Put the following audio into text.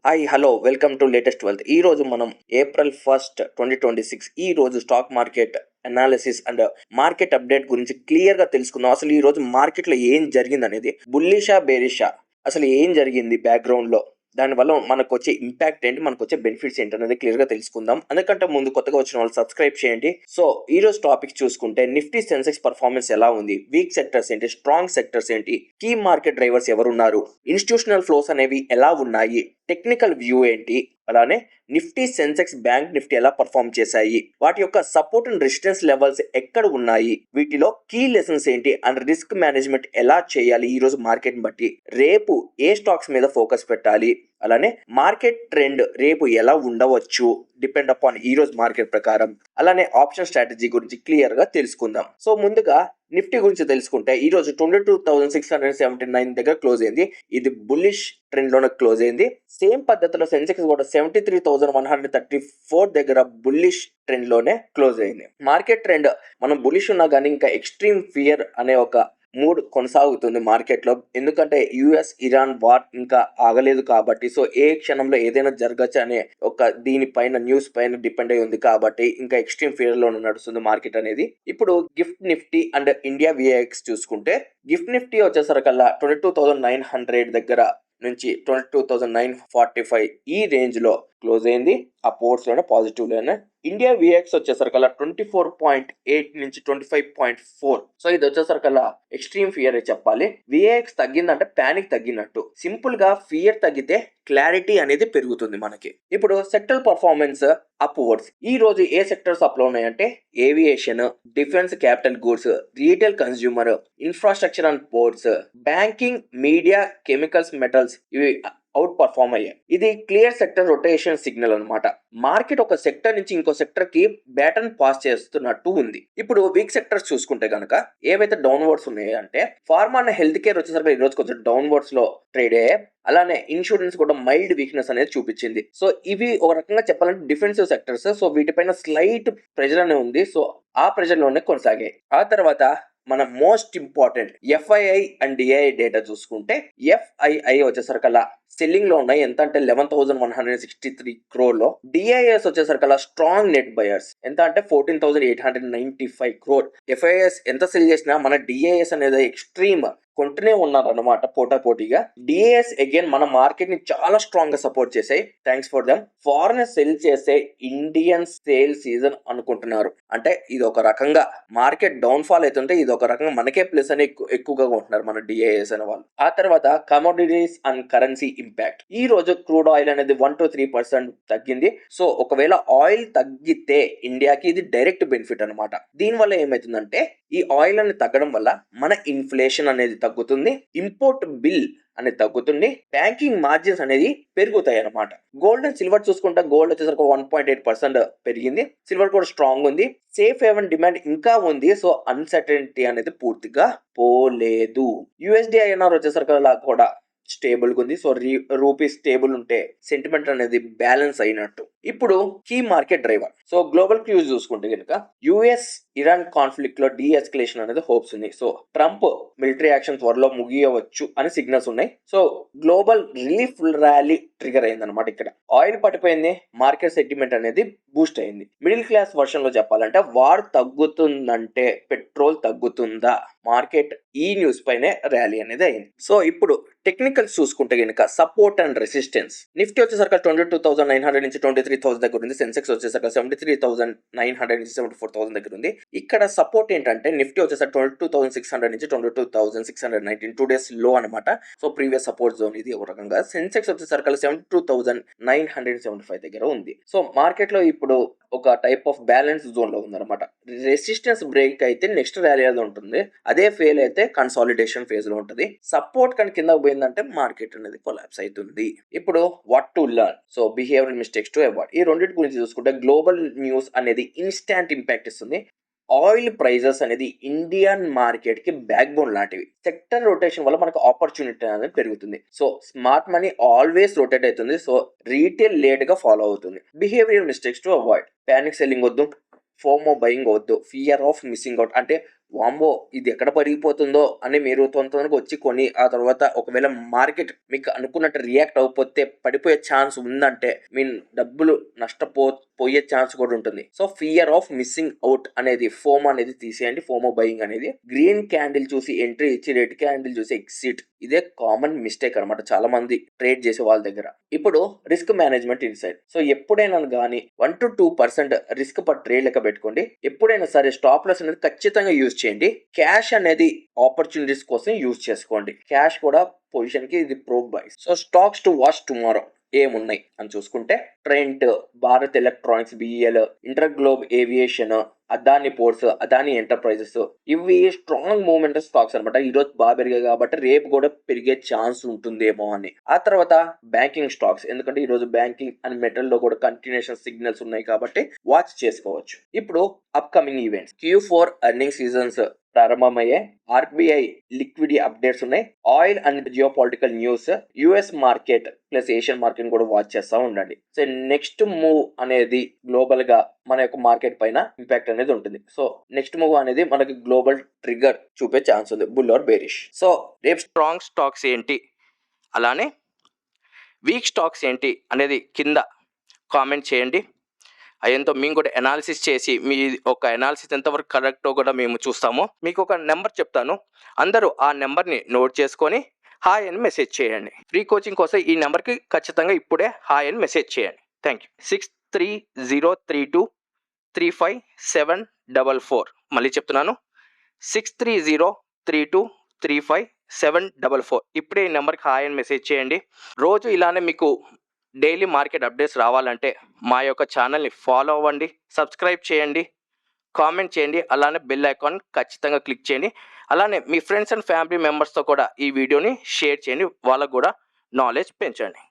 Hi hello welcome to latest wealth. ఈ రోజు మనం April 1, 2026 ఈ రోజు stock market analysis and market update గురించి క్లియర్ గా తెలుసుకుందాం. అసలు ఈ రోజు మార్కెట్ లో ఏం జరిగింది అనేది, బుల్లిషా బేరిషా, అసలు ఏం జరిగింది బ్యాక్గ్రౌండ్ లో, దానివల్ల మనకు వచ్చే ఇంపాక్ట్ ఏంటి, మనకు వచ్చే బెనిఫిట్స్ ఏంటి అనేది క్లియర్ గా తెలుసుకుందాం. అందుకంటే ముందు కొత్తగా వచ్చిన వాళ్ళు సబ్స్క్రైబ్ చేయండి. సో ఈ రోజు టాపిక్ చూసుకుంటే నిఫ్టీ సెన్సెక్స్ పర్ఫార్మెన్స్ ఎలా ఉంది, వీక్ సెక్టర్స్ ఏంటి, స్ట్రాంగ్ సెక్టర్స్ ఏంటి, కీ మార్కెట్ డ్రైవర్స్ ఎవరున్నారు, ఇన్స్టిట్యూషనల్ ఫ్లోస్ అనేవి ఎలా ఉన్నాయి, టెక్నికల్ వ్యూ ఏంటి, అలానే నిఫ్టీ సెన్సెక్స్ బ్యాంక్ నిఫ్టీ ఎలా పర్ఫార్మ్ చేశాయి, వాటి యొక్క సపోర్ట్ అండ్ రెసిస్టెన్స్ లెవెల్స్ ఎక్కడ ఉన్నాయి, వీటిలో కీ లెసన్స్ ఏంటి అండ్ రిస్క్ మేనేజ్మెంట్ ఎలా చేయాలి ఈ రోజు మార్కెట్ బట్టి, రేపు ఏ స్టాక్స్ మీద ఫోకస్ పెట్టాలి, అలానే మార్కెట్ ట్రెండ్ రేపు ఎలా ఉండవచ్చు డిపెండ్ అపాన్ ఈ రోజు మార్కెట్ ప్రకారం, అలానే ఆప్షన్ స్ట్రాటజీ గురించి క్లియర్ గా తెలుసుకుందాం. సో ముందుగా నిఫ్టీ గురించి తెలుసుకుంటే ఈ రోజు 22,679 దగ్గర క్లోజ్ అయింది. ఇది బుల్లిష్ ట్రెండ్ లోనే క్లోజ్ అయింది. సేమ్ పద్ధతిలో సెన్సెక్స్ కూడా 73,134 దగ్గర బుల్లిష్ ట్రెండ్ లోనే క్లోజ్ అయింది. మార్కెట్ ట్రెండ్ మనం బుల్లిష్ ఉన్నా కానీ ఇంకా ఎక్స్ట్రీమ్ ఫియర్ అనే ఒక మూడ్ కొనసాగుతుంది మార్కెట్ లో. ఎందుకంటే యుఎస్ ఇరాన్ వార్ ఇంకా ఆగలేదు కాబట్టి, సో ఏ క్షణంలో ఏదైనా జరగచ్చు అనే ఒక దీనిపైన న్యూస్ పైన డిపెండ్ అయి ఉంది కాబట్టి ఇంకా ఎక్స్ట్రీమ్ ఫియర్ లో నడుస్తుంది మార్కెట్ అనేది. ఇప్పుడు gift Nifty and India VIX చూసుకుంటే, గిఫ్ట్ నిఫ్టీ వచ్చేసరికల్లా 22,900 దగ్గర నుంచి 22,945 ఈ రేంజ్ లో క్లోజ్ అయింది. ఆ పోర్ట్స్ లోనే పాజిటివ్ లోనే. ఇండియా విఎక్స్ వచ్చేసరికల్లా 24.8 నుంచి 25.4. సో ఇది వచ్చేసరికల్లా ఎక్స్ట్రీమ్ ఫియర్ చెప్పాలి. విఎక్స్ తగ్గిందంటే పానిక్ తగ్గినట్టు. సింపుల్ గా ఫియర్ తగ్గితే క్లారిటీ అనేది పెరుగుతుంది మనకి. ఇప్పుడు సెక్టర్ పర్ఫార్మెన్స్ అప్వర్డ్స్. ఈ రోజు ఏ సెక్టర్స్ అప్ లో ఉన్నాయంటే aviation, defence, capital goods, retail consumer, infrastructure and ports, banking, media, chemicals, metals ఇవి అవుట్ పర్ఫార్మ్ అయ్యాయి. ఇది క్లియర్ సెక్టర్ రొటేషన్ సిగ్నల్ అన్నమాట. మార్కెట్ ఒక సెక్టర్ నుంచి ఇంకో సెక్టర్ కి బ్యాటన్ పాస్ చేస్తున్నట్టు ఉంది. ఇప్పుడు వీక్ సెక్టర్స్ చూసుకుంటే గనక ఏవైతే డౌన్వర్డ్స్ ఉన్నాయి అంటే ఫార్మా అండ్ హెల్త్ కేర్ వచ్చేసరికి ఈ రోజు కొంచెం డౌన్వర్డ్స్ లో ట్రేడ్ అయ్యాయి. అలానే ఇన్సూరెన్స్ కూడా మైల్డ్ వీక్నెస్ అనేది చూపించింది. సో ఇవి ఒక రకంగా చెప్పాలంటే డిఫెన్సివ్ సెక్టర్స్. సో వీటిపైన స్లైట్ ప్రెజర్ అనే ఉంది. సో ఆ ప్రెజర్ లోనే కొనసాగాయి. ఆ తర్వాత మన most important FII and DII data చూసుకుంటే, ఎఫ్ఐఐ వచ్చేసరికల్లా సెల్లింగ్ లో ఉన్నాయి. ఎంత అంటే 11,163 crore లో. డిఐఎస్ వచ్చేసరికల్లా స్ట్రాంగ్ నెట్ బయర్స్ ఎంత అంటే 14,895 crore. ఎఫ్ఐఎస్ ఎంత సెల్ చేసినా మన డిఐఎస్ అనేది ఎక్స్ట్రీమ్ కొంటూనే ఉన్నారు అనమాట పోటాపోటీగా. డిఏఎస్ అగైన్ మన మార్కెట్ ని చాలా స్ట్రాంగ్ గా సపోర్ట్ చేసాయి. Thanks for them. Foreign cell చేసే ఇండియన్ సేల్ సీజన్ అనుకుంటున్నారు. అంటే ఇది ఒక రకంగా మార్కెట్ డౌన్ ఫాల్ అవుతుంటే ఇది ఒక రకంగా మనకే ప్లస్ అని ఎక్కువగా కొంటున్నారు మన డిఏఎస్ అనే వాళ్ళు. ఆ తర్వాత కమోడిటీస్ అండ్ కరెన్సీ ఇంపాక్ట్. ఈ రోజు క్రూడ్ ఆయిల్ అనేది 1 to 3% తగ్గింది. సో ఒకవేళ ఆయిల్ తగ్గితే ఇండియాకి ఇది డైరెక్ట్ బెనిఫిట్ అనమాట. దీని వల్ల ఏమైతుందంటే ఈ ఆయిల్ అనేది తగ్గడం వల్ల మన ఇన్ఫ్లేషన్ అనేది తగ్గుతుంది, ఇంపోర్ట్ బిల్ అనేది తగ్గుతుంది, బ్యాంకింగ్ మార్జిన్స్ అనేది పెరుగుతాయి అనమాట. గోల్డ్ అండ్ సిల్వర్ చూసుకుంటే గోల్డ్ వచ్చేసరికి 1.8% పెరిగింది. సిల్వర్ కూడా స్ట్రాంగ్ ఉంది. సేఫ్ హేవెన్ డిమాండ్ ఇంకా ఉంది. సో అన్సర్టనిటీ అనేది పూర్తిగా పోలేదు. యుఎస్డిఐఎన్ఆర్ వచ్చేసరికి అలా కూడా స్టేబుల్ గా ఉంది. సో రూపీ స్టేబుల్ ఉంటే సెంటిమెంట్ అనేది బ్యాలెన్స్ అయినట్టు. ఇప్పుడు key market driver. So global cues చూసుకుంటే కనుక యుఎస్ ఇరాన్ కాన్ఫ్లిక్ట్ లో డీ ఎస్కలేషన్ అనేది హోప్స్ ఉంది. సో ట్రంప్ మిలిటరీ యాక్షన్ త్వరలో ముగియవచ్చు అని సిగ్నల్స్ ఉన్నాయి. So global relief rally trigger అయింది అనమాట. ఇక్కడ ఆయిల్ పడిపోయింది, మార్కెట్ సెంటిమెంట్ అనేది బూస్ట్ అయింది. మిడిల్ క్లాస్ వర్షన్ లో చెప్పాలంటే వార్ తగ్గుతుందంటే పెట్రోల్ తగ్గుతుందా, మార్కెట్ ఈ న్యూస్ పైనే ర్యాలీ అనేది అయింది. సో ఇప్పుడు టెక్నికల్స్ చూసుకుంటే కనుక సపోర్ట్ అండ్ రెసిస్టెన్స్. నిఫ్టీ వచ్చేసరికి 22,900 నుంచి 23,000 దగ్గర ఉంది. సెన్సెక్స్ వచ్చేసరికి 73,900 నుంచి 74,000 దగ్గర ఉంది. ఇక్కడ సపోర్ట్ ఏంటంటే నిఫ్టీ వచ్చేసరికి 22,600 నుంచి 22,619 2 days లో అనమాట. సో ప్రీవియస్ సపోర్ట్ జోన్ ఇది ఒక రకంగా. సెన్సెక్స్ వచ్చేసరికి 72,975 దగ్గర ఉంది. సో మార్కెట్ లో ఇప్పుడు ఒక టైప్ ఆఫ్ బ్యాలెన్స్ జోన్ లో ఉందన్నమాట. రెసిస్టెన్స్ బ్రేక్ అయితే నెక్స్ట్ ర్యాలీ అనేది ఉంటుంది, అదే ఫెయిల్ అయితే కన్సాలిడేషన్ ఫేజ్ లో ఉంటుంది. సపోర్ట్ కానీ కింద పోయిందంటే మార్కెట్ అనేది కొలాప్స్ అవుతుంది. ఇప్పుడు what to learn. So behavioural mistakes to avoid. ఈ రెండింటి గురించి చూసుకుంటే గ్లోబల్ న్యూస్ అనేది ఇన్స్టాంట్ ఇంపాక్ట్ ఇస్తుంది. ఆయిల్ ప్రైజెస్ అనేది ఇండియన్ మార్కెట్ కి బ్యాక్ బోన్ లాంటివి. సెక్టర్ రొటేషన్ వల్ల మనకు ఆపర్చునిటీ అనేది పెరుగుతుంది. So smart money always rotate అవుతుంది. సో రీటైల్ లేట్ గా ఫాలో అవుతుంది. Behaviour mistakes to avoid. Panic selling వద్దు, ఫోమో బయింగ్ వద్దు, ఫియర్ ఆఫ్ మిస్సింగ్ అవుట్ అంటే వామ్మో ఇది ఎక్కడ పడిపోతుందో అని మీరు తొందరగా వచ్చి కొని ఆ తర్వాత ఒకవేళ మార్కెట్ మీకు అనుకున్నట్టు రియాక్ట్ అవ్వకపోతే పడిపోయే ఛాన్స్ ఉందంటే మీ డబ్బులు పోయే ఛాన్స్ కూడా ఉంటుంది. So fear of missing out అనేది ఫోమో అనేది తీసేయండి. ఫోమో బయింగ్ అనేది గ్రీన్ క్యాండిల్ చూసి ఎంట్రీ ఇచ్చి రెడ్ క్యాండిల్ చూసి ఎగ్జిట్, ఇదే కామన్ మిస్టేక్ అనమాట చాలా మంది ట్రేడ్ చేసే వాళ్ళ దగ్గర. ఇప్పుడు రిస్క్ మేనేజ్మెంట్ ఇన్సైడ్. సో ఎప్పుడైనా కానీ 1 to 2% రిస్క్ పర్ ట్రేడ్ లెక్క పెట్టుకోండి. ఎప్పుడైనా సరే స్టాప్ లాస్ అనేది ఖచ్చితంగా యూజ్ చేయండి. క్యాష్ అనేది ఆపర్చునిటీస్ కోసం యూజ్ చేసుకోండి. క్యాష్ కూడా పొజిషన్ కి ఇది ప్రో బైస్. So stocks to watch tomorrow ఏమున్నాయి అని చూసుకుంటే Trent, Bharat Electronics BEL, InterGlobe Aviation, Adani Ports, Adani Enterprises, ఇవి స్ట్రాంగ్ మూవ్మెంట్ స్టాక్స్ అనమాట. ఈ రోజు బాగా పెరిగాయి కాబట్టి రేపు కూడా పెరిగే ఛాన్స్ ఉంటుందేమో అని. ఆ తర్వాత బ్యాంకింగ్ స్టాక్స్, ఎందుకంటే ఈ రోజు బ్యాంకింగ్ అండ్ మెటల్ లో కూడా కంటిన్యూషన్ సిగ్నల్స్ ఉన్నాయి కాబట్టి వాచ్ చేసుకోవచ్చు. ఇప్పుడు upcoming events, Q4 earning seasons ప్రారంభమయ్యే, ఆర్బీఐ లిక్విడిటీ అప్డేట్స్ ఉన్నాయి, oil and geo political news, US market plus Asian market కూడా వాచ్ చేస్తూ ఉండండి. సో నెక్స్ట్ మూవ్ అనేది గ్లోబల్ గా మన యొక్క మార్కెట్ పైన ఇంపాక్ట్ అనేది ఉంటుంది. సో నెక్స్ట్ మూవ్ అనేది మనకి గ్లోబల్ ట్రిగర్ చూపే ఛాన్స్ ఉంది, బుల్ ఆర్ బేరిష్. సో రేపు స్ట్రాంగ్ స్టాక్స్ ఏంటి, అలానే వీక్ స్టాక్స్ ఏంటి అనేది కింద కామెంట్ చేయండి. అయ్యంతో మేము కూడా అనాలిసిస్ చేసి మీ ఒక అనాలిసిస్ ఎంతవరకు కరెక్టో కూడా మేము చూస్తాము. మీకు ఒక నెంబర్ చెప్తాను, అందరూ ఆ నెంబర్ని నోట్ చేసుకొని హాయ్ అని మెసేజ్ చేయండి. ఫ్రీ కోచింగ్ కోసం ఈ నెంబర్కి ఖచ్చితంగా ఇప్పుడే హాయ్ అని మెసేజ్ చేయండి. Thank you. 6303235744. మళ్ళీ చెప్తున్నాను, 6303235744. ఇప్పుడే ఈ నెంబర్కి హాయ్ అని మెసేజ్ చేయండి. రోజు ఇలానే మీకు డైలీ మార్కెట్ అప్డేట్స్ రావాలంటే మా యొక్క ఛానల్ని ఫాలో అవ్వండి, సబ్స్క్రైబ్ చేయండి, కామెంట్ చేయండి, అలానే బెల్ ఐకాన్ ఖచ్చితంగా క్లిక్ చేయండి. అలానే మీ ఫ్రెండ్స్ అండ్ ఫ్యామిలీ మెంబర్స్తో కూడా ఈ వీడియోని షేర్ చేయండి, వాళ్ళకు కూడా నాలెడ్జ్ పెంచండి.